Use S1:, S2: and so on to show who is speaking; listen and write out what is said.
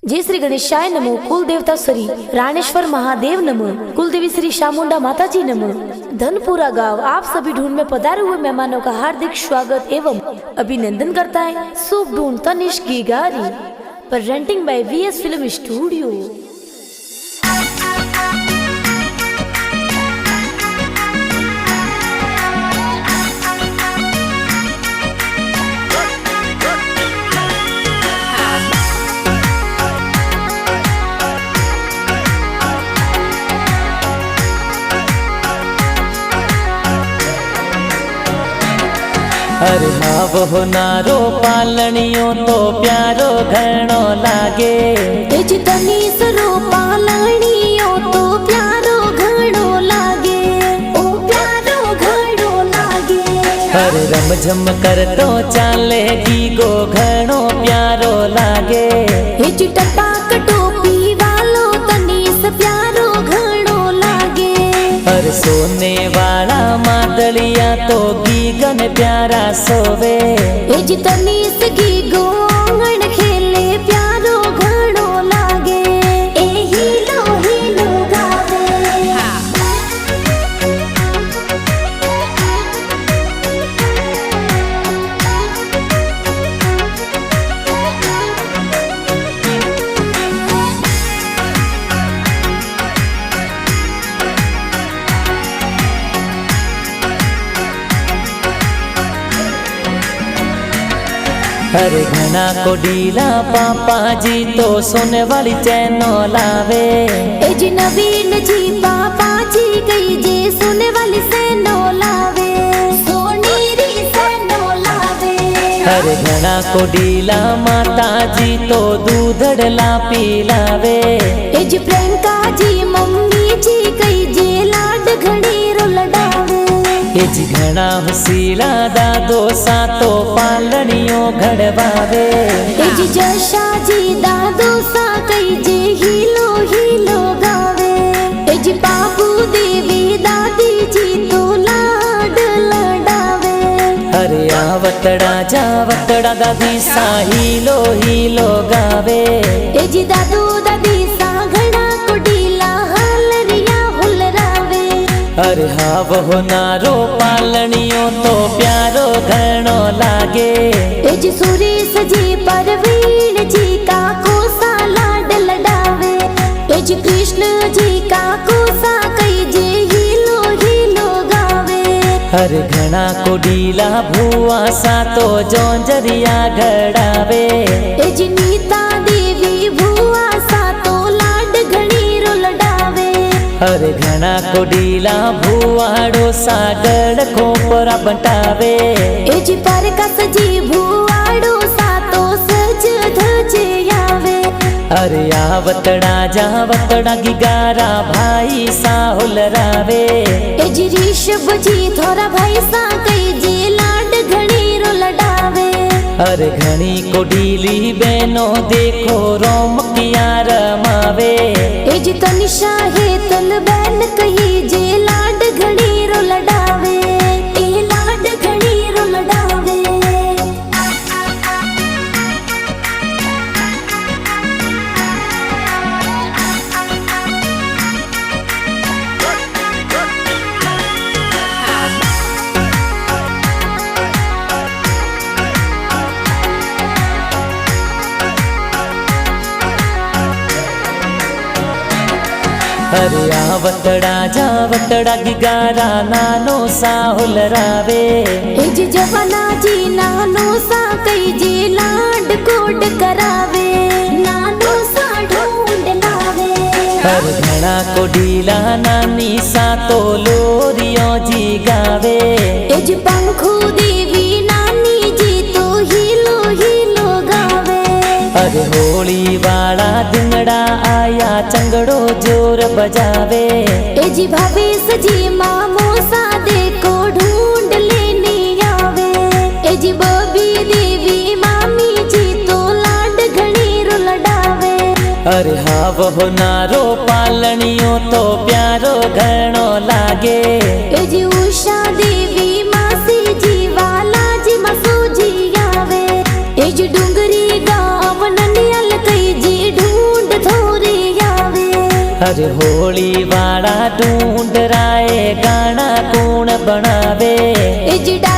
S1: जय श्री गणेशाय नमो। कुल देवता श्री राणेश्वर महादेव नमो। कुल देवी श्री शामुंडा माता जी नमो। धनपुरा गांव आप सभी ढूंढ में पधारे हुए मेहमानों का हार्दिक स्वागत एवं अभिनंदन करता है। शुभ ढूंढ तनिष्क गिगारी presenting by VS film studio.
S2: अरे हाँ वो नारो पालनियो तो प्यारो घणो लागे।
S1: तेज तनीस रो पालनियो तो प्यारो घणो लागे। ओ प्यारो घणो लागे।
S2: अरे रम झम कर तो चाले गीगो घणो प्यारो लागे।
S1: तेज टपाक टोपी वालो तनीस प्यारो घणो लागे।
S2: अरे सोने वाला मादलिया तो गीगन प्यारा सोवे।
S1: तेज तनीस गीगो आंगण खेले प्यारो घणो लागे। ए हीलो हीलो गावे।
S2: अरे घना को डीला पापा जी तो सोने वाली चैनो लावे।
S1: एज नवीन जी पापा जी गई जे सोने वाली सैनो लावे। सोनेरी सैनो लावे।
S2: अरे घना को डीला माता जी तो दूधड़ला पिलावे।
S1: एज प्रियंका जी मम्मी जी गई जे लाड घड़ीरो लडावे।
S2: एज घना हुसीला दादो सा तो पालनियो घड़वावे।
S1: एज जशा जी दादो सा कई जे हीलो हीलो गावे। एज बाबू देवी दादी जी तो लाड लडावे।
S2: अरे आवतड़ा जावतड़ा दादी सा हीलो हीलो गावे।
S1: एज दादू दादी सा घड़ा कुडीला हालरिया हुलरावे।
S2: अरे हाँ वो नारो पालनियो तो प्यारो घणो लागे।
S1: एज सुरेश जी परवीन जी का कोसा लाड लडावे। एज कृष्ण जी का कोसा कई जे हीलो हीलो गावे।
S2: अरे घना को डीला भुआ सा तो जोंजरिया घड़ावे।
S1: एज नीता देवी भुआ सा तो लाड घणीरो लडावे।
S2: अरे घना को डीला भुआड़ो सागड़ खोपरा बटावे।
S1: एज परकस जी भुआड़ो सा तो सज धज आवे।
S2: अरे आवतड़ा जावतड़ा गिगारा भाई सा हुलरावे।
S1: एज ऋषभ जी थोड़ा भाई सा कई जे लाड घणीरो लडावे।
S2: अरे घनी को डीली बेनो देखो रोम किया रमावे।
S1: एज तनिषा है तल बैन कही जे लाड घणीरो लडावे। ए लाड घणीरो लडावे।
S2: अरे आवतड़ा जावतड़ा गिगारा नानो सा हुलरावे।
S1: एज जवाना जी नानो सा कई जे लाड कोड करावे। नानो सा ढूंढ लावे।
S2: हर घना को डीला नानी सा तो लोरियो जी गावे।
S1: एज पंखू देवी नानी जी तो हीलो हीलो गावे।
S2: अरे होली वाला दिनड़ा आया चंगड़ो जोर बजावे।
S1: एजी भावेश जी मामो सा देखो ढूंढ लेने आवे। एजी बबी देवी मामी जी तो लाड घणीरो लडावे।
S2: अरे हाँ वो नारो पालनियो तो प्यारो घणो लागे।
S1: एजी उषा देवी मासी जी वाला जी मसू जी आवे। एजी डूंगरी गांव ननियल कई जी ढूंढ
S2: अरे होली वाला ढूंढ राए गाना कौन बनावे
S1: इजड़ा